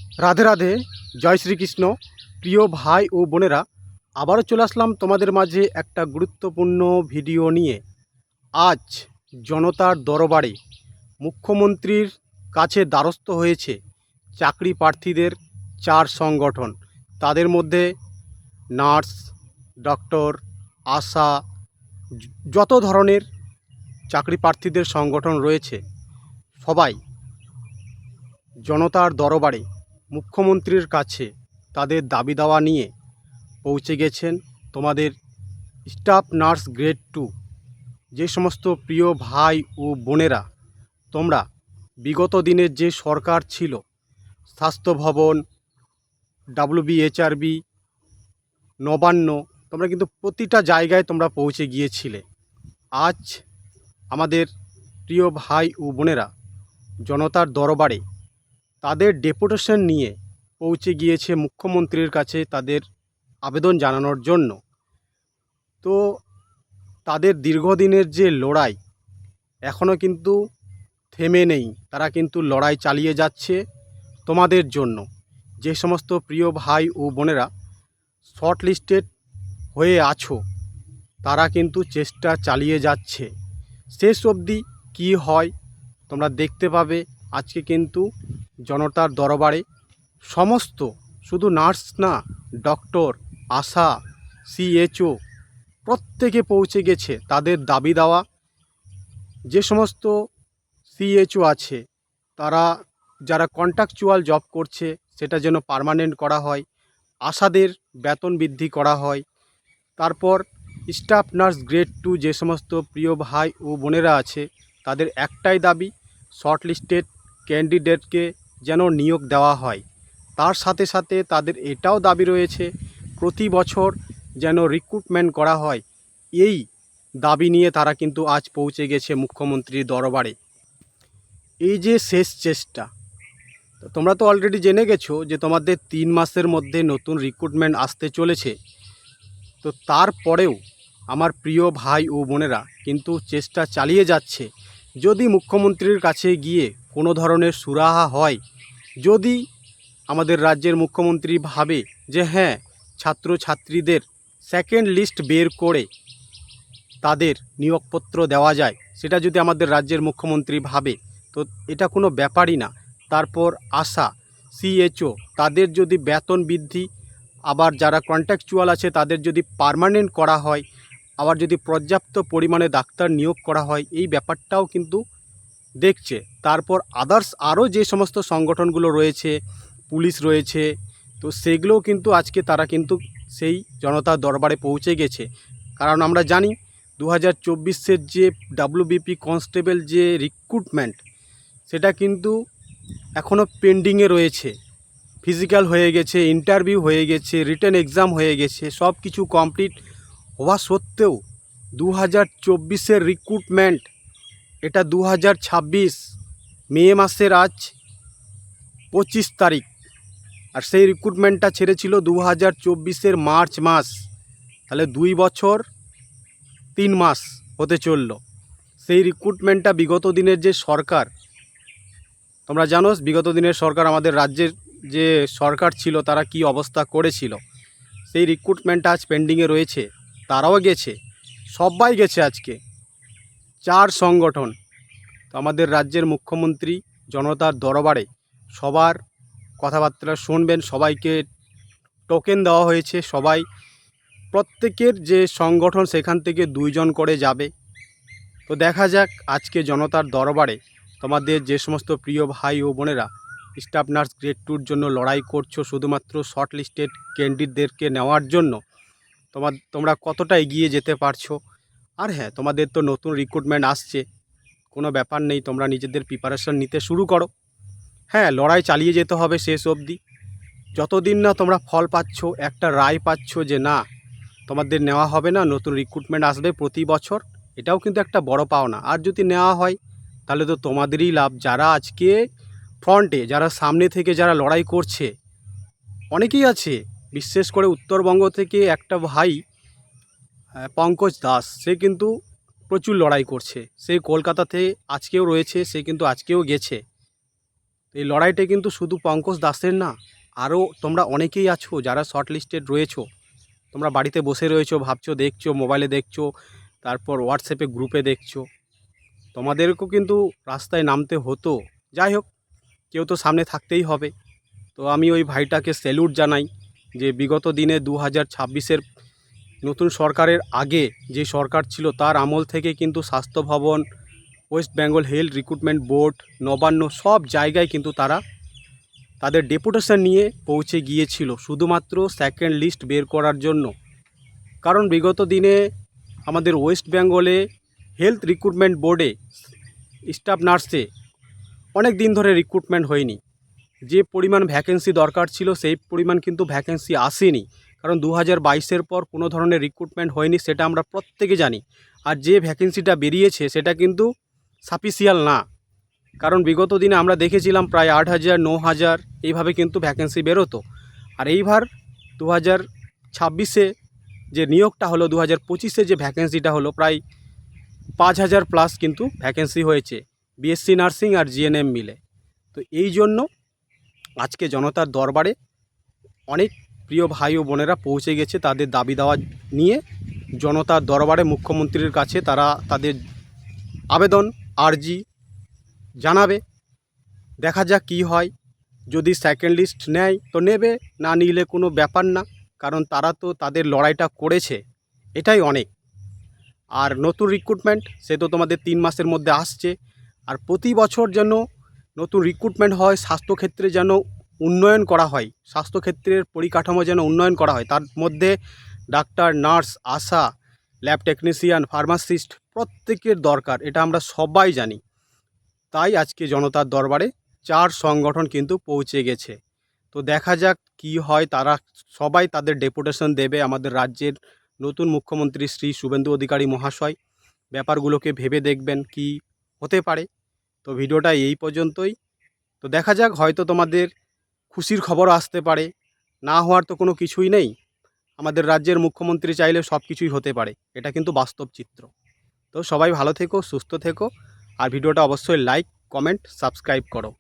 রাধে রাধে, জয় শ্রীকৃষ্ণ। প্রিয় ভাই ও বোনেরা, আবারও চলে আসলাম তোমাদের মাঝে একটা গুরুত্বপূর্ণ ভিডিও নিয়ে। আজ জনতার দরবারে মুখ্যমন্ত্রীর কাছে দ্বারস্থ হয়েছে চাকরি প্রার্থীদের 4 সংগঠন। তাদের মধ্যে নার্স, ডক্টর, আশা, যত ধরনের চাকরি প্রার্থীদের সংগঠন রয়েছে, সবাই জনতার দরবারে মুখ্যমন্ত্রীর কাছে তাদের দাবি দাওয়া নিয়ে পৌঁছে গেছেন। তোমাদের স্টাফ নার্স গ্রেড 2 যে সমস্ত প্রিয় ভাই ও বোনেরা, তোমরা বিগত দিনের যে সরকার ছিল, স্বাস্থ্য ভবন, WBHRB, নবান্ন, তোমরা কিন্তু প্রতিটা জায়গায় তোমরা পৌঁছে গিয়েছিলে। আজ আমাদের প্রিয় ভাই ও বোনেরা জনতার দরবারে তাদের ডেপুটেশন নিয়ে পৌঁছে গিয়েছে মুখ্যমন্ত্রীর কাছে তাদের আবেদন জানানোর জন্য। তো তাদের দীর্ঘদিনের যে লড়াই এখনও কিন্তু থেমে নেই, তারা কিন্তু লড়াই চালিয়ে যাচ্ছে তোমাদের জন্য। যে সমস্ত প্রিয় ভাই ও বোনেরা শর্ট লিস্টেড হয়ে আছো, তারা কিন্তু চেষ্টা চালিয়ে যাচ্ছে। শেষ অবধি কী হয় তোমরা দেখতে পাবে। আজকে কিন্তু জনতার দরবারে সমস্ত, শুধু নার্স না, ডক্টর, আশা, CHO প্রত্যেকে পৌঁছে গেছে তাদের দাবি দেওয়া। যে সমস্ত CHO আছে, তারা যারা কন্ট্রাকচুয়াল জব করছে সেটা যেন পার্মানেন্ট করা হয়, আশাদের বেতন বৃদ্ধি করা হয়। তারপর স্টাফ নার্স গ্রেড 2 যে সমস্ত প্রিয় ভাই ও বোনেরা আছে, তাদের একটাই দাবি, শর্ট লিস্টেড ক্যান্ডিডেটকে যেন নিয়োগ দেওয়া হয়। তার সাথে সাথে তাদের এটাও দাবি রয়েছে প্রতি বছর যেন রিক্রুটমেন্ট করা হয়। এই দাবি নিয়ে তারা কিন্তু আজ পৌঁছে গেছে মুখ্যমন্ত্রীর দরবারে। এই যে শেষ চেষ্টা, তো তোমরা তো অলরেডি জেনে গেছো যে তোমাদের 3 মাসের মধ্যে নতুন রিক্রুটমেন্ট আসতে চলেছে। তো তারপরেও আমার প্রিয় ভাই ও বোনেরা কিন্তু চেষ্টা চালিয়ে যাচ্ছে। যদি মুখ্যমন্ত্রীর কাছে গিয়ে কোনো ধরনের সুরাহা হয়, যদি আমাদের রাজ্যের মুখ্যমন্ত্রী ভাবে যে হ্যাঁ, ছাত্রছাত্রীদের সেকেন্ড লিস্ট বের করে তাদের নিয়োগপত্র দেওয়া যায়, সেটা যদি আমাদের রাজ্যের মুখ্যমন্ত্রী ভাবে, তো এটা কোনো ব্যাপারই না। তারপর আশা, CHO, তাদের যদি বেতন বৃদ্ধি, আবার যারা কন্ট্রাকচুয়াল আছে তাদের যদি পার্মানেন্ট করা হয়, আবার যদি পর্যাপ্ত পরিমাণে ডাক্তার নিয়োগ করা হয়, এই ব্যাপারটাও কিন্তু দেখছে। তারপর আদার্স আরও যে সমস্ত সংগঠনগুলো রয়েছে, পুলিশ রয়েছে, তো সেগুলোও কিন্তু আজকে তারা কিন্তু সেই জনতার দরবারে পৌঁছে গেছে। কারণ আমরা জানি 2024-এর যে WBP কনস্টেবল যে রিক্রুটমেন্ট, সেটা কিন্তু এখনও পেন্ডিংয়ে রয়েছে। ফিজিক্যাল হয়ে গেছে, ইন্টারভিউ হয়ে গেছে, রিটেন এক্সাম হয়ে গেছে, সব কিছু কমপ্লিট হওয়া সত্ত্বেও 2024-এর রিক্রুটমেন্ট, এটা 2026 মে মাসের আজ 25 তারিখ, আর সেই রিক্রুটমেন্টটা ছেড়েছিল 2024-এর মার্চ মাস। তাহলে 2 বছর 3 মাস হতে চলল। সেই রিক্রুটমেন্টটা বিগত দিনের যে সরকার, তোমরা জানো বিগত দিনের সরকার, আমাদের রাজ্যের যে সরকার ছিল, তারা কি অবস্থা করেছিল। সেই রিক্রুটমেন্টটা আজ পেন্ডিংয়ে রয়েছে। তারাও গেছে, সবাই গেছে আজকে 4 সংগঠন। তো আমাদের রাজ্যের মুখ্যমন্ত্রী জনতার দরবারে সবার কথাবার্তা শুনবেন, সবাইকে টোকেন দেওয়া হয়েছে। সবাই, প্রত্যেকের যে সংগঠন সেখান থেকে 2 জন করে যাবে। তো দেখা যাক আজকে জনতার দরবারে তোমাদের যে সমস্ত প্রিয় ভাই ও বোনেরা স্টাফ নার্স গ্রেড 2-র জন্য লড়াই করছো, শুধুমাত্র শর্ট লিস্টেড ক্যান্ডিডেটদেরকে নেওয়ার জন্য, তোমরা কতটা এগিয়ে যেতে পারছো। আর হ্যাঁ, তোমাদের তো নতুন রিক্রুটমেন্ট আসছে, কোনো ব্যাপার নেই, তোমরা নিজেদের প্রিপারেশন নিতে শুরু করো। হ্যাঁ, লড়াই চালিয়ে যেতে হবে শেষ অবধি। যতদিন না তোমরা ফল পাচ্ছ, একটা রায় পাচ্ছ যে না, তোমাদের নেওয়া হবে না, নতুন রিক্রুটমেন্ট আসবে প্রতি বছর, এটাও কিন্তু একটা বড় পাওনা। আর যদি নেওয়া হয় তাহলে তো তোমাদেরই লাভ। যারা আজকে ফ্রন্টে, যারা সামনে থেকে যারা লড়াই করছে, অনেকেই আছে। বিশেষ করে উত্তরবঙ্গ থেকে একটা ভাই, পঙ্কজ দাস, সে কিন্তু প্রচুর লড়াই করছে। সে কলকাতাতে আজকেও রয়েছে, সে কিন্তু আজকেও গেছে। এই লড়াইটা কিন্তু শুধু পঙ্কজ দাসের না, আরও তোমরা অনেকেই আছো যারা শর্ট লিস্টেড রয়েছো। তোমরা বাড়িতে বসে রয়েছো, ভাবছো, দেখছো, মোবাইলে দেখছো, তারপর হোয়াটসঅ্যাপে গ্রুপে দেখছো। তোমাদেরকেও কিন্তু রাস্তায় নামতে হতো। যাই হোক, কেউ তো সামনে থাকতেই হবে। তো আমি ওই ভাইটাকে স্যালুট জানাই যে বিগত দিনে 2026-এর নতুন সরকারের আগে যে সরকার ছিল তার আমল থেকে কিন্তু স্বাস্থ্য ভবন, West Bengal health recruitment board, Nabanna সব জায়গায় কিন্তু তারা তাদের ডেপুটেশন নিয়ে পৌঁছে গিয়েছিল শুধুমাত্র সেকেন্ড লিস্ট বের করার জন্য। কারণ বিগত দিনে আমাদের ওয়েস্ট বেঙ্গলে হেলথ রিক্রুটমেন্ট বোর্ডে স্টাফ নার্সে অনেক দিন ধরে রিক্রুটমেন্ট হয়নি। যে পরিমাণ ভ্যাকেন্সি দরকার ছিল সেই পরিমাণ কিন্তু ভ্যাকেন্সি আসেনি। কারণ 2022-এর পর কোনো ধরনের রিক্রুটমেন্ট হয়নি, সেটা আমরা প্রত্যেকে জানি। আর যে ভ্যাকেন্সিটা বেরিয়েছে সেটা কিন্তু সাফিসিয়াল না। কারণ বিগত দিনে আমরা দেখেছিলাম প্রায় 8,000, 9,000 এইভাবে কিন্তু ভ্যাকেন্সি বেরোতো। আর এইবার 2026-এ যে নিয়োগটা হলো, 2025-এ যে ভ্যাকেন্সিটা হলো, প্রায় 5,000 প্লাস কিন্তু ভ্যাকেন্সি হয়েছে বিএসসি নার্সিং আর জিএনএম মিলে। তো এই জন্য আজকে জনতার দরবারে অনেক প্রিয় ভাই ও বোনেরা পৌঁছে গেছে তাদের দাবি দাওয়া নিয়ে। জনতার দরবারে মুখ্যমন্ত্রীর কাছে তারা তাদের আবেদন আর্জি জানাবে। দেখা যাক কী হয়। যদি সেকেন্ড লিস্ট নেয় তো নেবে, না নিলে কোনো ব্যাপার না। কারণ তারা তো তাদের লড়াইটা করেছে, এটাই অনেক। আর নতুন রিক্রুটমেন্ট সে তো তোমাদের 3 মাসের মধ্যে আসছে। আর প্রতি বছর যেন নতুন রিক্রুটমেন্ট হয়, স্বাস্থ্যক্ষেত্রে যেন উন্নয়ন করা হয়, স্বাস্থ্যক্ষেত্রের পরিকাঠামো যেন উন্নয়ন করা হয়। তার মধ্যে ডাক্তার, নার্স, আশা, ল্যাব টেকনিশিয়ান, ফার্মাসিস্ট প্রত্যেকের দরকার, এটা আমরা সবাই জানি। তাই আজকে জনতার দরবারে 4 সংগঠন কিন্তু পৌঁছে গেছে। তো দেখা যাক কি হয়। তারা সবাই তাদের ডেপুটেশন দেবে আমাদের রাজ্যের নতুন মুখ্যমন্ত্রী শ্রী শুভেন্দু অধিকারী মহাশয়। ব্যাপারগুলোকে ভেবে দেখবেন কি হতে পারে। তো ভিডিওটা এই পর্যন্তই। তো দেখা যাক, হয়তো তোমাদের খুশির খবর আসতে পারে, না হওয়ার তো কোনো কিছুই নেই। আমাদের রাজ্যের মুখ্যমন্ত্রী চাইলে সব কিছুই হতে পারে, এটা কিন্তু বাস্তব চিত্র। তো সবাই ভালো থেকো, সুস্থ থেকো, আর ভিডিওটা অবশ্যই লাইক, কমেন্ট, সাবস্ক্রাইব করো।